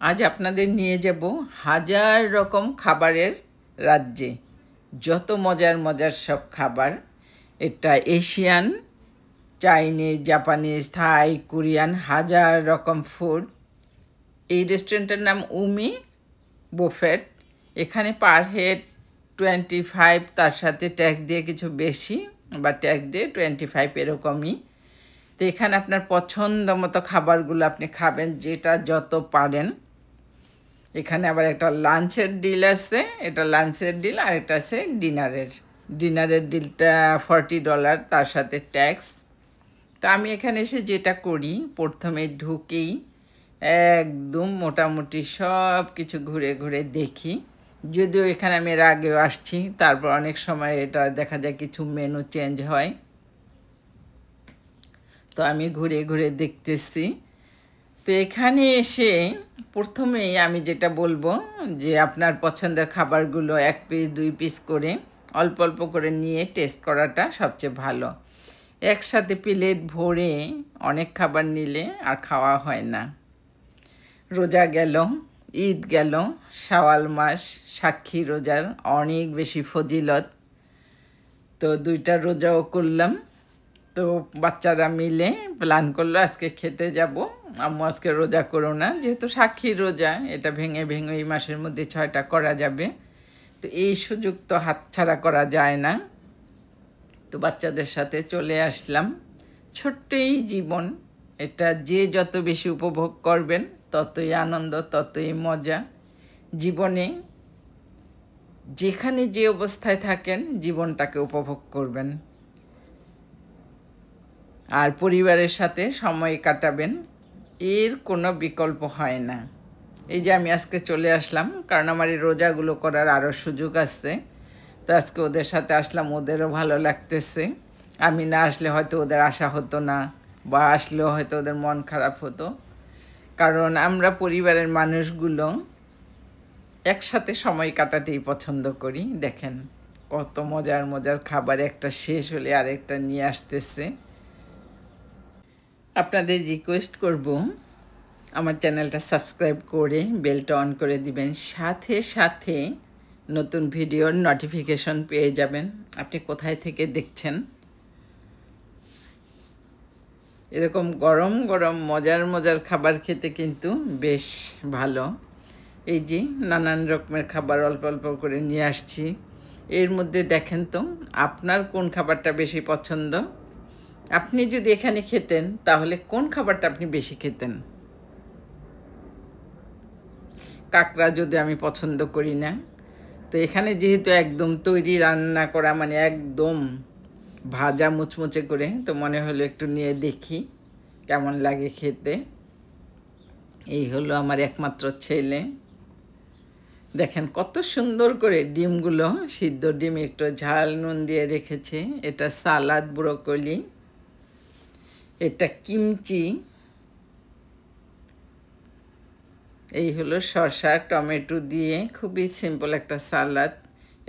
আজ আপনাদের নিয়ে যাব হাজার রকম খাবারের রাজ্যে। যত মজার মজার সব খাবার। এটা এশিয়ান, চাইনিজ, জাপানিজ, থাই, কোরিয়ান, হাজার রকম ফুড। এই রেস্টুরেন্টের নাম উমি বুফেট। এখানে পার হেড 25, তার সাথে ট্যাক্স দিয়ে কিছু বেশি, বা ট্যাক্স দিয়ে 25 এরকমই। তো এখানে আপনার পছন্দ মতো খাবারগুলো আপনি খাবেন, যেটা যত পারেন। এখানে আবার একটা লাঞ্চের ডিল আছে, এটা লাঞ্চের ডিল, আর এটা আছে ডিনারের ডিলটা $40, তার সাথে ট্যাক্স। তো আমি এখানে এসে যেটা করি, প্রথমে ঢুকেই একদম মোটামুটি সব কিছু ঘুরে ঘুরে দেখি। যদিও এখানে আমি এর আগেও আসছি, তারপর অনেক সময় এটা দেখা যায় কিছু মেনু চেঞ্জ হয়। তো আমি ঘুরে ঘুরে দেখতেছি। তো এখানে এসে প্রথমেই আমি যেটা বলবো, যে আপনার পছন্দের খাবারগুলো 1 পিস 2 পিস করে অল্প অল্প করে নিয়ে টেস্ট করাটা সবচেয়ে ভালো। একসাথে প্লেট ভরে অনেক খাবার নিলে আর খাওয়া হয় না। রোজা গেল, ঈদ গেল, শাওয়াল মাস, সাক্ষী রোজার অনেক বেশি ফজিলত। তো 2টা রোজাও করলাম। তো বাচ্চারা মিলে প্ল্যান করলো আজকে খেতে যাব। আম্মু আজকে রোজা করো না, যেহেতু সাক্ষী রোজা, এটা ভেঙে ভেঙে এই মাসের মধ্যে 6টা করা যাবে। তো এই সুযোগ তো হাতছাড়া করা যায় না। তো বাচ্চাদের সাথে চলে আসলাম। ছোট্ট এই জীবন, এটা যে যত বেশি উপভোগ করবেন ততই আনন্দ, ততই মজা। জীবনে যেখানে যে অবস্থায় থাকেন জীবনটাকে উপভোগ করবেন, আর পরিবারের সাথে সময় কাটাবেন, এর কোনো বিকল্প হয় না। এই যে আমি আজকে চলে আসলাম, কারণ আমার এই রোজাগুলো করার আরও সুযোগ আছে। তো আজকে ওদের সাথে আসলাম, ওদেরও ভালো লাগতেছে। আমি না আসলে হয়তো ওদের আশা হতো না, বা আসলেও হয়তো ওদের মন খারাপ হতো। কারণ আমরা পরিবারের মানুষগুলো একসাথে সময় কাটাতেই পছন্দ করি। দেখেন কত মজার মজার খাবার, একটা শেষ হলে আরেকটা নিয়ে আসতেছে। আপনাদের রিকোয়েস্ট করব, আমার চ্যানেলটা সাবস্ক্রাইব করে বেলটা অন করে দিবেন। সাথে সাথে নতুন ভিডিওর নোটিফিকেশন পেয়ে যাবেন। আপনি কোথায় থেকে দেখছেন। এরকম গরম গরম মজার মজার খাবার খেতে কিন্তু বেশ ভালো। এই যে নানান রকমের খাবার অল্প অল্প করে নিয়ে আসছি। এর মধ্যে দেখেন তো আপনার কোন খাবারটা বেশি পছন্দ। আপনি যদি এখানে খেতেন তাহলে কোন খাবারটা আপনি বেশি খেতেন। কাঁকড়া যদি আমি পছন্দ করি না, তো এখানে যেহেতু একদম তৈরি রান্না করা, মানে একদম ভাজা মুচমুচে করে, তো মনে হলো একটু নিয়ে দেখি কেমন লাগে খেতে। এই হলো আমার একমাত্র ছেলে। দেখেন কত সুন্দর করে ডিমগুলো, সিদ্ধ ডিম একটু ঝাল নুন দিয়ে রেখেছে। এটা সালাদ, ব্রোকলি, এটা কিমচি, এই হলো শসা টমেটো দিয়ে খুবই সিম্পল একটা সালাদ।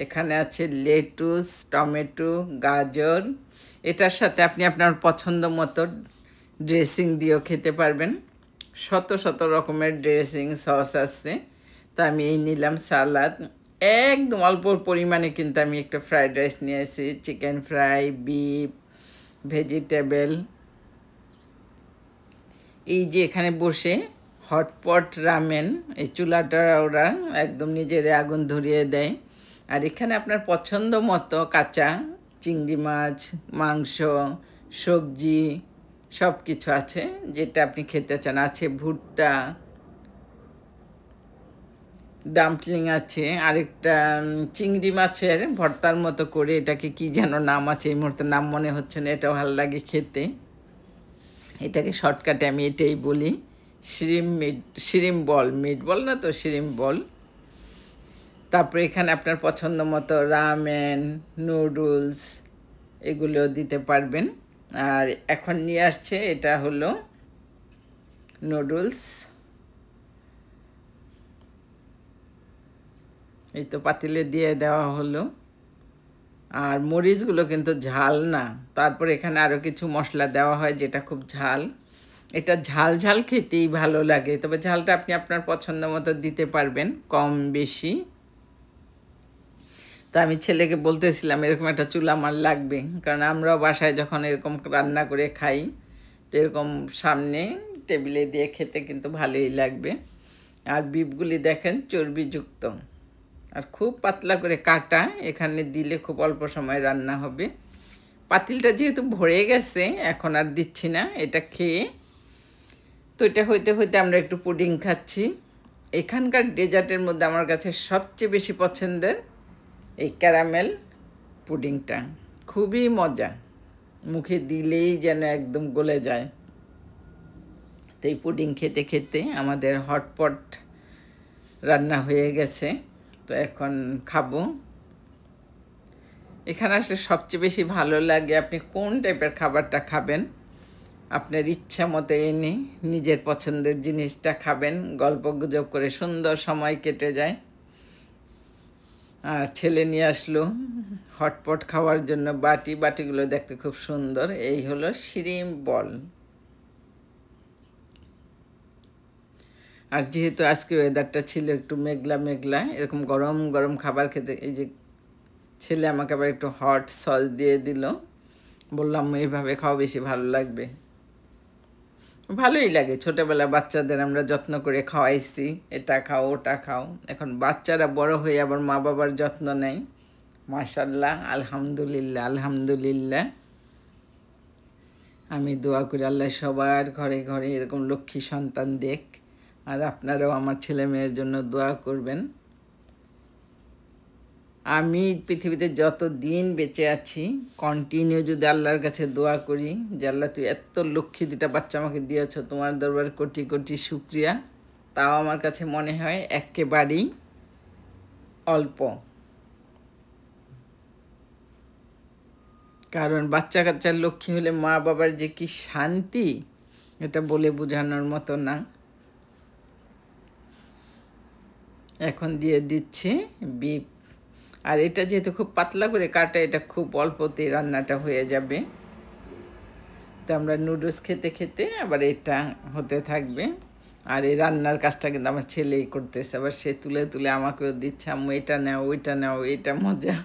এখানে আছে লেটুস, টমেটো, গাজর। এটার সাথে আপনি আপনার পছন্দ মতো ড্রেসিং দিয়েও খেতে পারবেন। শত শত রকমের ড্রেসিং সস আছে। তো আমি এই নিলাম সালাদ। একদম অল্প পরিমাণে কিন্তু আমি একটা ফ্রাইড রাইস নিয়ে এসেছি, চিকেন ফ্রাই, বিফ, ভেজিটেবল। এই যে এখানে বসে হটপট রামেন, এই চুলাটা ওরা একদম নিজের আগুন ধরিয়ে দেয়। আর এখানে আপনার পছন্দ মতো কাঁচা চিংড়ি মাছ, মাংস, সবজি সব কিছু আছে, যেটা আপনি খেতে চান। আছে ভুট্টা, ডাম্পলিং আছে, আরেকটা চিংড়ি মাছের ভর্তার মতো করে, এটাকে কি যেন নাম আছে, এই মুহূর্তে নাম মনে হচ্ছে না। এটাও ভালো লাগে খেতে। এটাকে শর্টকাটে আমি এটাই বলি, শ্রিম বল, মিট বল না তো, শ্রিম বল। তারপরে এখানে আপনার পছন্দ মতো রামেন, নুডলস এগুলো দিতে পারবেন। আর এখন নিয়ে আসছে, এটা হলো নুডলস। এই তো পাতিলে দিয়ে দেওয়া হলো। আর মরিচগুলো কিন্তু ঝাল না। তারপর এখানে আরও কিছু মশলা দেওয়া হয় যেটা খুব ঝাল। এটা ঝাল ঝাল খেতেই ভালো লাগে, তবে ঝালটা আপনি আপনার পছন্দ মতো দিতে পারবেন, কম বেশি। তা আমি ছেলেকে বলতেছিলাম এরকম একটা চুলা আমার লাগবে, কারণ আমরাও বাসায় যখন এরকম রান্না করে খাই তো এরকম সামনে টেবিলে দিয়ে খেতে কিন্তু ভালোই লাগবে। আর বিফগুলি দেখেন চর্বিযুক্ত আর খুব পাতলা করে কাটা, এখানে দিলে খুব অল্প সময় রান্না হবে। পাতিলটা যেহেতু ভরে গেছে এখন আর দিচ্ছি না, এটা খেয়ে তো এটা হইতে হইতে আমরা একটু পুডিং খাচ্ছি। এখানকার ডেজার্টের মধ্যে আমার কাছে সবচেয়ে বেশি পছন্দের এই ক্যারামেল পুডিংটা, খুবই মজা, মুখে দিলেই যেন একদম গলে যায়। তো এই পুডিং খেতে খেতে আমাদের হটপট রান্না হয়ে গেছে, তো এখন খাবো। এখানে আসলে সবচেয়ে বেশি ভালো লাগে আপনি কোন টাইপের খাবারটা খাবেন, আপনার ইচ্ছা মতো এনে নিজের পছন্দের জিনিসটা খাবেন, গল্প গুজব করে সুন্দর সময় কেটে যায়। আর ছেলে নিয়ে আসলো হটপট খাওয়ার জন্য বাটিগুলো দেখতে খুব সুন্দর। এই হলো শিরিম বল। আর যেহেতু আজকে ওয়েদারটা ছিল একটু মেঘলা মেঘলা, এরকম গরম গরম খাবার খেতে, এই যে ছেলে আমাকে আবার একটু হট সস দিয়ে দিল, বললাম এইভাবে খাওয়া বেশি ভালো লাগবে। ভালোই লাগে, ছোটোবেলা বাচ্চাদের আমরা যত্ন করে খাওয়াইছি, এটা খাও ওটা খাও। এখন বাচ্চারা বড় হয়ে আবার মা বাবার যত্ন নেয়, মাশাল্লাহ, আলহামদুলিল্লাহ আলহামদুলিল্লাহ। আমি দোয়া করি আল্লাহ সবার ঘরে ঘরে এরকম লক্ষ্মী সন্তান দেখ, আর আপনারাও আমার ছেলে মেয়ের জন্য দোয়া করবেন। আমি পৃথিবীতে যত দিন বেঁচে আছি কন্টিনিউ যদি আল্লাহর কাছে দোয়া করি যে আল্লাহ তুই এত লক্ষ্মী দুটা বাচ্চা আমাকে দিয়েছ, তোমার দরবার কোটি কোটি শুকরিয়া, তাও আমার কাছে মনে হয় একেবারেই অল্প। কারণ বাচ্চা কাচ্চার লক্ষ্মী হলে মা বাবার যে কি শান্তি, এটা বলে বোঝানোর মতো না। এখন দিয়ে দিচ্ছে বিফ, আর এটা যেহেতু খুব পাতলা করে কাটা, এটা খুব অল্পতেই রান্নাটা হয়ে যাবে। তো আমরা নুডলস খেতে খেতে আবার এটা হতে থাকবে। আর এই রান্নার কাজটা কিন্তু আমার ছেলেই করতেছে, আবার সে তুলে তুলে আমাকেও দিচ্ছে, আম্মু এটা নাও ওইটা নাও, এটা মজা।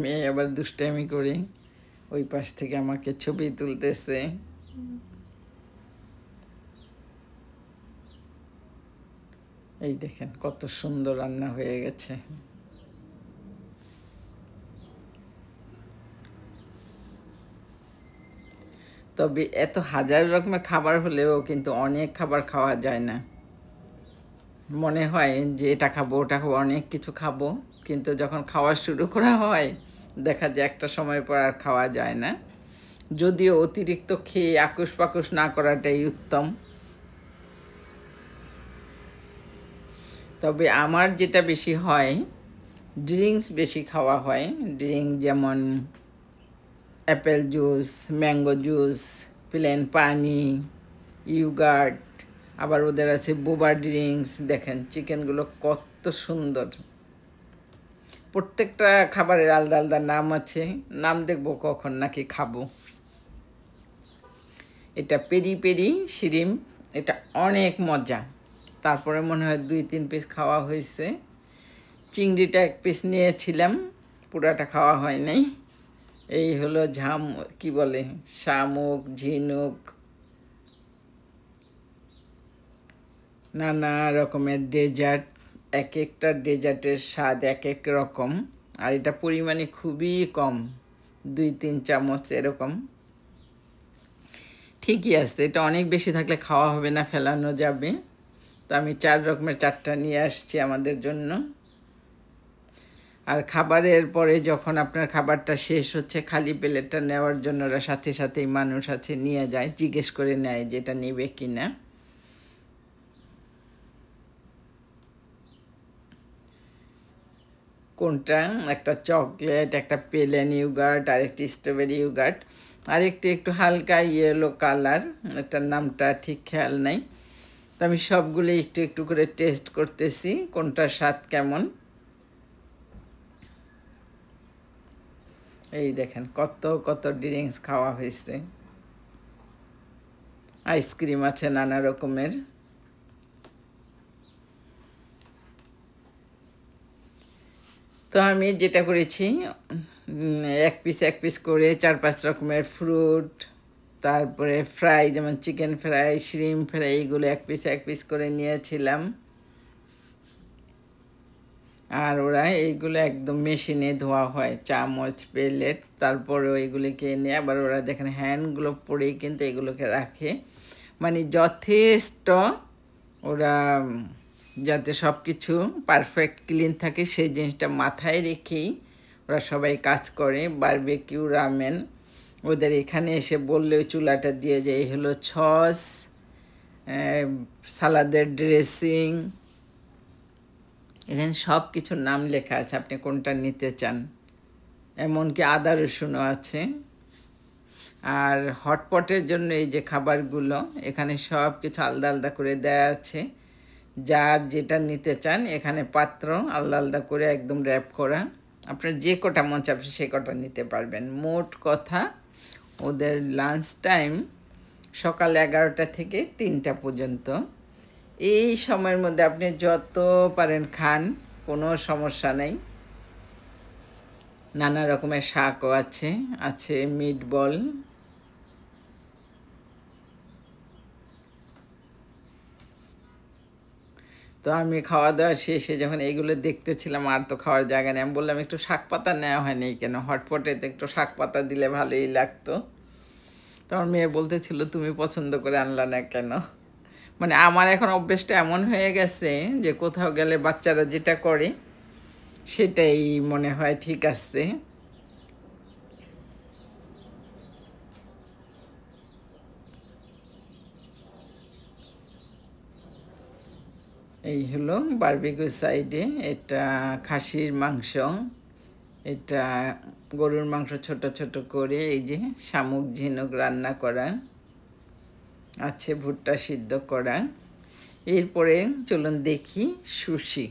মেয়ে আবার দুষ্টামি করে ওই পাশ থেকে আমাকে ছবি তুলতেছে। এই দেখেন কত সুন্দর রান্না হয়ে গেছে। তবে এত হাজার রকমের খাবার হলেও কিন্তু অনেক খাবার খাওয়া যায় না। মনে হয় যে এটা খাবো ওটা খাবো, অনেক কিছু খাবো, কিন্তু যখন খাওয়া শুরু করা হয় দেখা যায় একটা সময় পর আর খাওয়া যায় না। যদিও অতিরিক্ত খেয়ে আকুশ পাকুশ না করাটাই উত্তম। তবে আমার যেটা বেশি হয়, ড্রিঙ্কস বেশি খাওয়া হয়। ড্রিঙ্ক যেমন apple juice, mango juice, plain পানি, ইউগার্ট, আবার ওদের আছে বোবা ড্রিঙ্কস। দেখেন চিকেনগুলো কত সুন্দর, প্রত্যেকটা খাবারের আলাদা আলাদা নাম আছে, নাম দেখবো কখন নাকি খাবো। এটা পেরি পেরি শিরিম, এটা অনেক মজা। তারপরে মনে হয় 2-3 পিস খাওয়া হয়েছে। চিংড়িটা 1 পিস নিয়েছিলাম, পুরাটা খাওয়া হয় নাই। এই হলো কি বলে শামুক, ঝিনুক, নানা রকমের ডেজার্ট। এক একটা ডেজার্টের স্বাদ এক এক রকম, আর এটা পরিমাণে খুবই কম, 2-3 চামচ এরকম। ঠিকই আছে, এটা অনেক বেশি থাকলে খাওয়া হবে না, ফেলানো যাবে। তো আমি 4 রকমের 4টা নিয়ে আসছি আমাদের জন্য। আর খাবারের পরে যখন আপনার খাবারটা শেষ হচ্ছে, খালি প্লেটটা নেওয়ার জন্য ওরা সাথে সাথেই মানুষ আছে নিয়ে যায়, জিজ্ঞেস করে নেয় যে এটা নেবে কি না। কোনটা, একটা চকলেট, একটা প্লেন ইউগার্ট, আর একটি স্ট্রবেরি ইউগার্ট, আর একটু হালকা ইয়েলো কালার, এটার নামটা ঠিক খেয়াল নাই। তো আমি সবগুলো একটু একটু করে টেস্ট করতেছি কোনটার স্বাদ কেমন। এই দেখেন কত কত ড্রিঙ্কস খাওয়া হয়েছে, আইসক্রিম আছে নানা রকমের। তো আমি যেটা করেছি, এক পিস করে 4-5 রকমের ফ্রুট, তারপরে ফ্রাই যেমন চিকেন ফ্রাই, শ্রিম ফ্রাই, এগুলো এক পিস করে নিয়েছিলাম। আর ওরা এইগুলো একদম মেশিনে ধোয়া হয়, চামচ প্লেট, তারপরে ওইগুলিকে এনে আবার ওরা দেখেন হ্যান্ড গ্লোভ পরেই কিন্তু এগুলোকে রাখে, মানে যথেষ্ট ওরা যাতে সব কিছু পারফেক্ট ক্লিন থাকে সেই জিনিসটা মাথায় রেখেই ওরা সবাই কাজ করে। বারবিকিউ রামেন ওদের এখানে এসে বললে ওই চুলাটা দিয়ে যায়, এই হলো সস, সালাদের ড্রেসিং, এখানে সব কিছুর নাম লেখা আছে, আপনি কোনটা নিতে চান, এমনকি আদা রসুনও আছে। আর হটপটের জন্য এই যে খাবারগুলো এখানে সব কিছু আলাদা আলাদা করে দেয়া আছে, যার যেটা নিতে চান এখানে পাত্র আলাদা আলাদা করে একদম র্যাপ করা, আপনার যে কটা মন চাপছে সে কটা নিতে পারবেন। মোট কথা ওদের লাঞ্চ টাইম সকাল 11টা থেকে 3টা পর্যন্ত। এই সময়ের মধ্যে আপনি যত পারেন খান, কোনো সমস্যা নেই। নানা রকমের শাকও আছে, আছে মিট বল। তো আমি খাওয়া দাওয়া শেষে যখন এইগুলো দেখতেছিলাম, আর তো খাওয়ার জায়গা নেই, আমি বললাম একটু শাক পাতা নেওয়া হয়নি কেন, হটপটেতে একটু শাক পাতা দিলে ভালোই লাগতো। তো আমার মেয়ে বলতেছিল তুমি পছন্দ করে আনলা না কেন। মানে আমার এখন অভ্যেসটা এমন হয়ে গেছে যে কোথাও গেলে বাচ্চারা যেটা করে সেটাই মনে হয় ঠিক আছে। এই হলো বারবিকিউ সাইডে, এটা খাসির মাংস, এটা গরুর মাংস ছোট ছোট করে এই যে শামুক ঝিনুক রান্না করা আছে, ভুট্টা সিদ্ধ করা। এরপরে চলুন দেখি সুশি,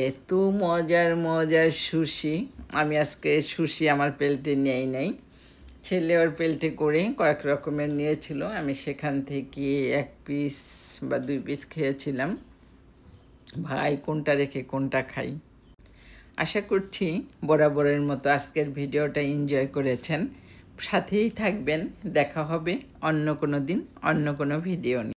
এত মজার মজার সুশি। আমি আজকে সুশি আমার প্লেটে নেই নাই, ছেলে ওর প্লেটে করে কয়েক রকমের নিয়েছিল, আমি সেখান থেকে 1 পিস বা 2 পিস খেয়েছিলাম। ভাই কোনটা রেখে কোনটা খাই। আশা করছি বরাবরের মতো আজকের ভিডিওটা এনজয় করেছেন, সাথেই থাকবেন। দেখা হবে অন্য কোনো দিন অন্য কোনো ভিডিও নিয়ে।